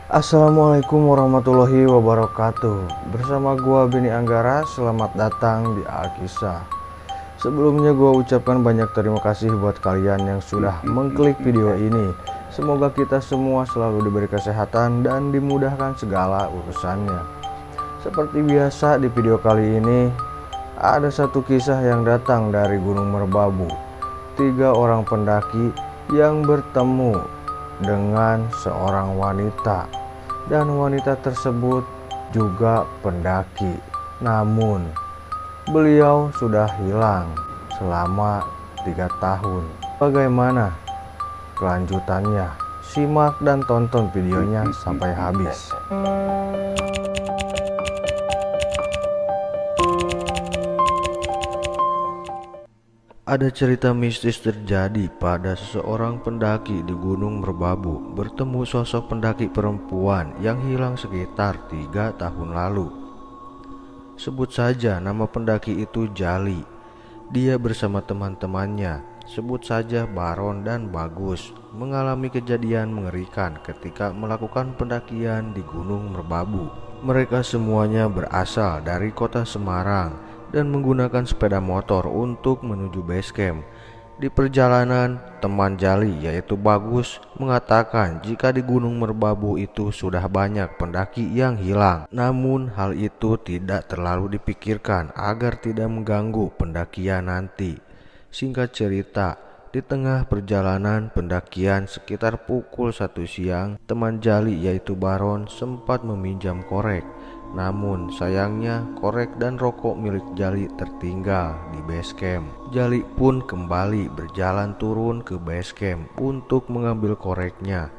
Assalamualaikum warahmatullahi wabarakatuh. Bersama gua Beni Anggara, selamat datang di Alkisah. Sebelumnya gua ucapkan banyak terima kasih buat kalian yang sudah mengklik video ini. Semoga kita semua selalu diberi kesehatan dan dimudahkan segala urusannya. Seperti biasa di video kali ini ada satu kisah yang datang dari Gunung Merbabu. 3 orang pendaki yang bertemu dengan seorang wanita, dan wanita tersebut juga pendaki. Namun beliau sudah hilang selama 3 tahun. Bagaimana kelanjutannya? Simak dan tonton videonya sampai habis. Ada cerita mistis terjadi pada seseorang pendaki di Gunung Merbabu bertemu sosok pendaki perempuan yang hilang sekitar 3 tahun lalu. Sebut saja nama pendaki itu Jali. Dia bersama teman-temannya, sebut saja Baron dan Bagus, mengalami kejadian mengerikan ketika melakukan pendakian di Gunung Merbabu. Mereka semuanya berasal dari kota Semarang dan menggunakan sepeda motor untuk menuju base camp. Di perjalanan, teman Jali yaitu Bagus mengatakan jika di Gunung Merbabu itu sudah banyak pendaki yang hilang. Namun hal itu tidak terlalu dipikirkan agar tidak mengganggu pendakian nanti. Singkat cerita, di tengah perjalanan pendakian sekitar pukul 1 siang, teman Jali yaitu Baron sempat meminjam korek. Namun sayangnya korek dan rokok milik Jali tertinggal di base camp. Jali pun kembali berjalan turun ke base camp untuk mengambil koreknya.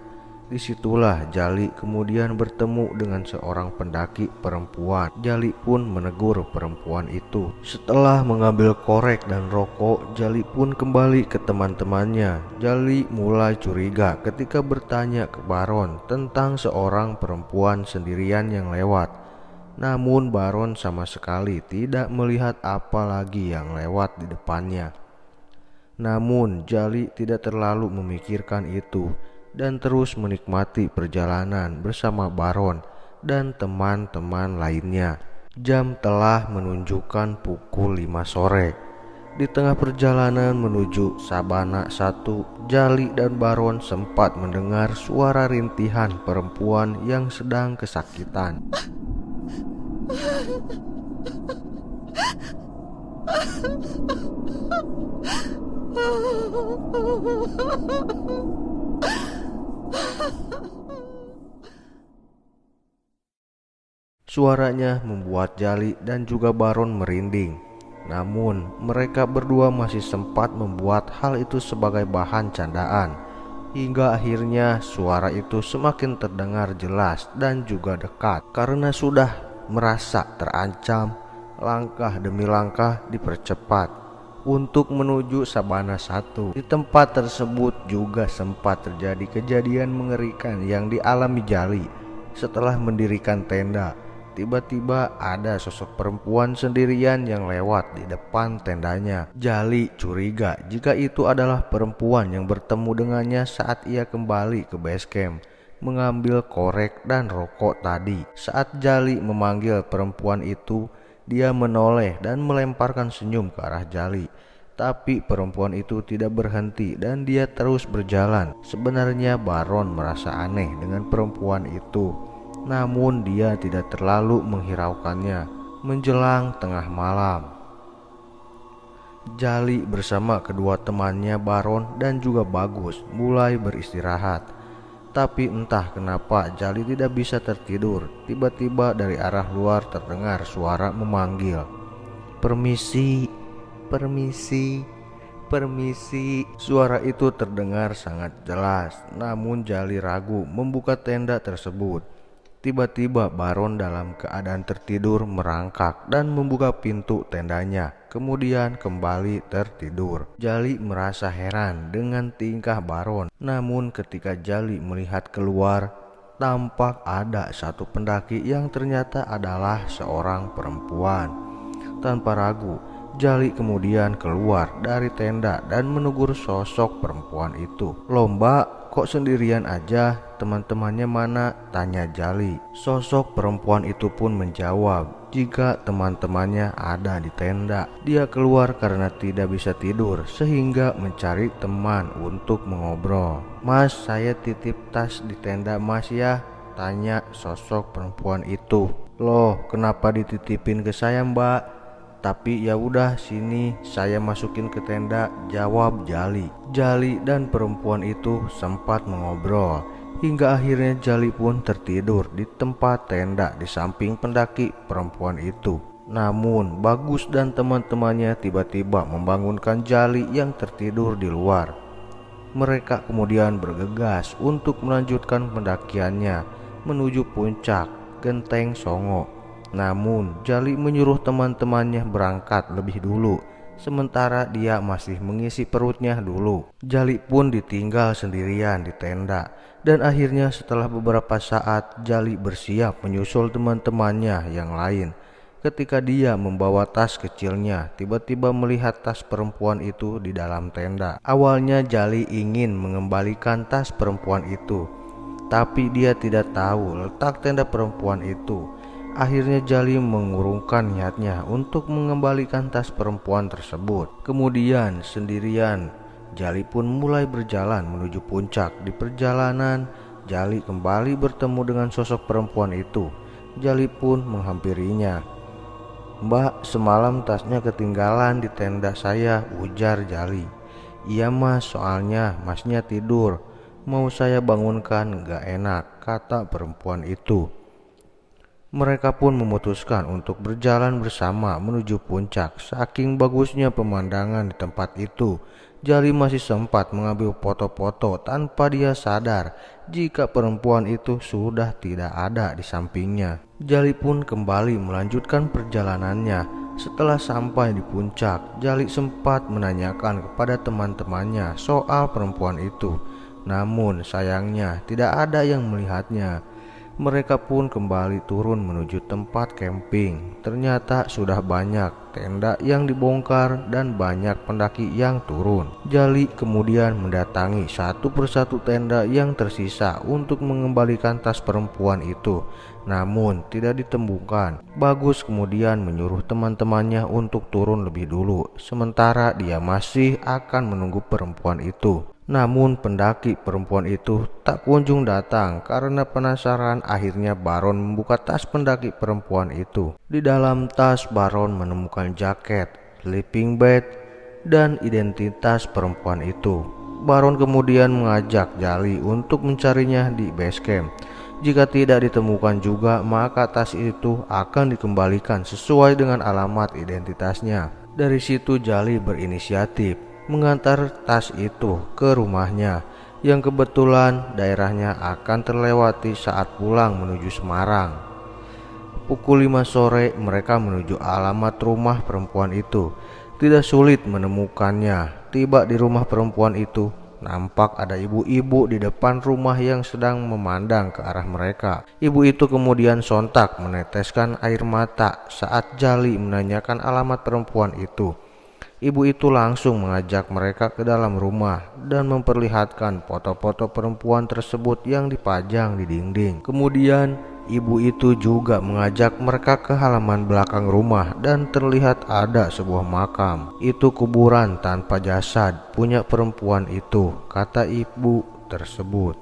Disitulah Jali kemudian bertemu dengan seorang pendaki perempuan. Jali pun menegur perempuan itu. Setelah mengambil korek dan rokok, Jali pun kembali ke teman-temannya. Jali mulai curiga ketika bertanya ke Baron tentang seorang perempuan sendirian yang lewat. Namun Baron sama sekali tidak melihat apa lagi yang lewat di depannya. Namun Jali tidak terlalu memikirkan itu dan terus menikmati perjalanan bersama Baron dan teman-teman lainnya. Jam telah menunjukkan pukul 5 sore. Di tengah perjalanan menuju Sabana 1, Jali dan Baron sempat mendengar suara rintihan perempuan yang sedang kesakitan. Suaranya membuat Jali dan juga Baron merinding. Namun mereka berdua masih sempat membuat hal itu sebagai bahan candaan. Hingga akhirnya suara itu semakin terdengar jelas dan juga dekat. Karena sudah merasa terancam, langkah demi langkah dipercepat untuk menuju Sabana 1. Di tempat tersebut juga sempat terjadi kejadian mengerikan yang dialami Jali. Setelah mendirikan tenda, tiba-tiba ada sosok perempuan sendirian yang lewat di depan tendanya. Jali curiga jika itu adalah perempuan yang bertemu dengannya saat ia kembali ke base camp mengambil korek dan rokok tadi. Saat Jali memanggil perempuan itu, dia menoleh dan melemparkan senyum ke arah Jali. Tapi perempuan itu tidak berhenti dan dia terus berjalan. Sebenarnya Baron merasa aneh dengan perempuan itu, namun dia tidak terlalu menghiraukannya. Menjelang tengah malam, Jali bersama kedua temannya Baron dan juga Bagus mulai beristirahat. Tapi entah kenapa Jali tidak bisa tertidur. Tiba-tiba dari arah luar terdengar suara memanggil, "Permisi, permisi, permisi." Suara itu terdengar sangat jelas. Namun Jali ragu membuka tenda tersebut. Tiba-tiba Baron dalam keadaan tertidur merangkak dan membuka pintu tendanya, kemudian kembali tertidur. Jali merasa heran dengan tingkah Baron. Namun ketika Jali melihat keluar, tampak ada satu pendaki yang ternyata adalah seorang perempuan. Tanpa ragu, Jali kemudian keluar dari tenda dan menegur sosok perempuan itu. "Lomba, kok sendirian aja? teman-temannya mana?" tanya Jali. Sosok perempuan itu pun menjawab jika teman-temannya ada di tenda. Dia keluar karena tidak bisa tidur sehingga mencari teman untuk mengobrol. "Mas, saya titip tas di tenda Mas ya?" tanya sosok perempuan itu. "Loh, kenapa dititipin ke saya, Mbak?" "Tapi ya udah, sini saya masukin ke tenda," jawab Jali. Jali dan perempuan itu sempat mengobrol hingga akhirnya Jali pun tertidur di tempat tenda di samping pendaki perempuan itu. Namun Bagus dan teman-temannya tiba-tiba membangunkan Jali yang tertidur di luar. Mereka kemudian bergegas untuk melanjutkan pendakiannya menuju puncak Genteng Songo. Namun Jali menyuruh teman-temannya berangkat lebih dulu, sementara dia masih mengisi perutnya dulu. Jali pun ditinggal sendirian di tenda, dan akhirnya setelah beberapa saat Jali bersiap menyusul teman-temannya yang lain. Ketika dia membawa tas kecilnya, tiba-tiba melihat tas perempuan itu di dalam tenda. Awalnya Jali ingin mengembalikan tas perempuan itu, tapi dia tidak tahu letak tenda perempuan itu. Akhirnya Jali mengurungkan niatnya untuk mengembalikan tas perempuan tersebut. Kemudian sendirian Jali pun mulai berjalan menuju puncak. Di perjalanan Jali kembali bertemu dengan sosok perempuan itu. Jali pun menghampirinya. "Mbak, semalam tasnya ketinggalan di tenda saya," ujar Jali. "Iya Mas, soalnya Masnya tidur. Mau saya bangunkan gak enak," kata perempuan itu. Mereka pun memutuskan untuk berjalan bersama menuju puncak. Saking bagusnya pemandangan di tempat itu, Jali masih sempat mengambil foto-foto tanpa dia sadar jika perempuan itu sudah tidak ada di sampingnya. Jali pun kembali melanjutkan perjalanannya. Setelah sampai di puncak, Jali sempat menanyakan kepada teman-temannya soal perempuan itu. Namun sayangnya tidak ada yang melihatnya. Mereka pun kembali turun menuju tempat camping. Ternyata sudah banyak tenda yang dibongkar dan banyak pendaki yang turun. Jali kemudian mendatangi satu persatu tenda yang tersisa untuk mengembalikan tas perempuan itu. Namun tidak ditemukan. Bagus kemudian menyuruh teman-temannya untuk turun lebih dulu, sementara dia masih akan menunggu perempuan itu. Namun pendaki perempuan itu tak kunjung datang. Karena penasaran, akhirnya Baron membuka tas pendaki perempuan itu. Di dalam tas Baron menemukan jaket, sleeping bag, dan identitas perempuan itu. Baron kemudian mengajak Jali untuk mencarinya di base camp. Jika tidak ditemukan juga, maka tas itu akan dikembalikan sesuai dengan alamat identitasnya. Dari situ Jali berinisiatif mengantar tas itu ke rumahnya, yang kebetulan daerahnya akan terlewati saat pulang menuju Semarang. Pukul 5 sore mereka menuju alamat rumah perempuan itu. Tidak sulit menemukannya. Tiba di rumah perempuan itu, nampak ada ibu-ibu di depan rumah yang sedang memandang ke arah mereka. Ibu itu kemudian sontak meneteskan air mata saat Jali menanyakan alamat perempuan itu. Ibu itu langsung mengajak mereka ke dalam rumah dan memperlihatkan foto-foto perempuan tersebut yang dipajang di dinding. Kemudian ibu itu juga mengajak mereka ke halaman belakang rumah dan terlihat ada sebuah makam. "Itu kuburan tanpa jasad punya perempuan itu," kata ibu tersebut.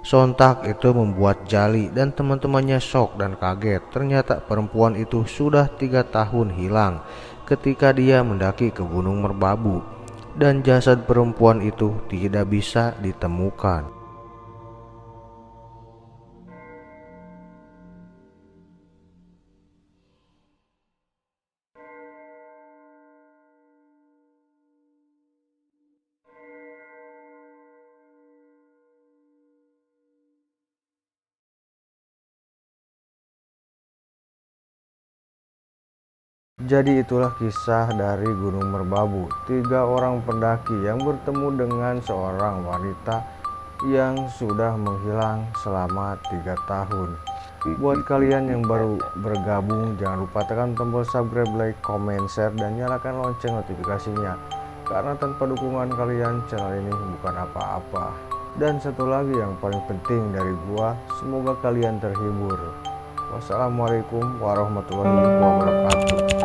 Sontak itu membuat Jali dan teman-temannya shock dan kaget. Ternyata perempuan itu sudah 3 tahun hilang ketika dia mendaki ke Gunung Merbabu, dan jasad perempuan itu tidak bisa ditemukan. Jadi itulah kisah dari Gunung Merbabu. 3 orang pendaki yang bertemu dengan seorang wanita yang sudah menghilang selama 3 tahun. Buat kalian yang baru bergabung, jangan lupa tekan tombol subscribe, like, comment, share, dan nyalakan lonceng notifikasinya. Karena tanpa dukungan kalian, channel ini bukan apa-apa. Dan satu lagi yang paling penting dari gua, semoga kalian terhibur. Wassalamualaikum warahmatullahi wabarakatuh.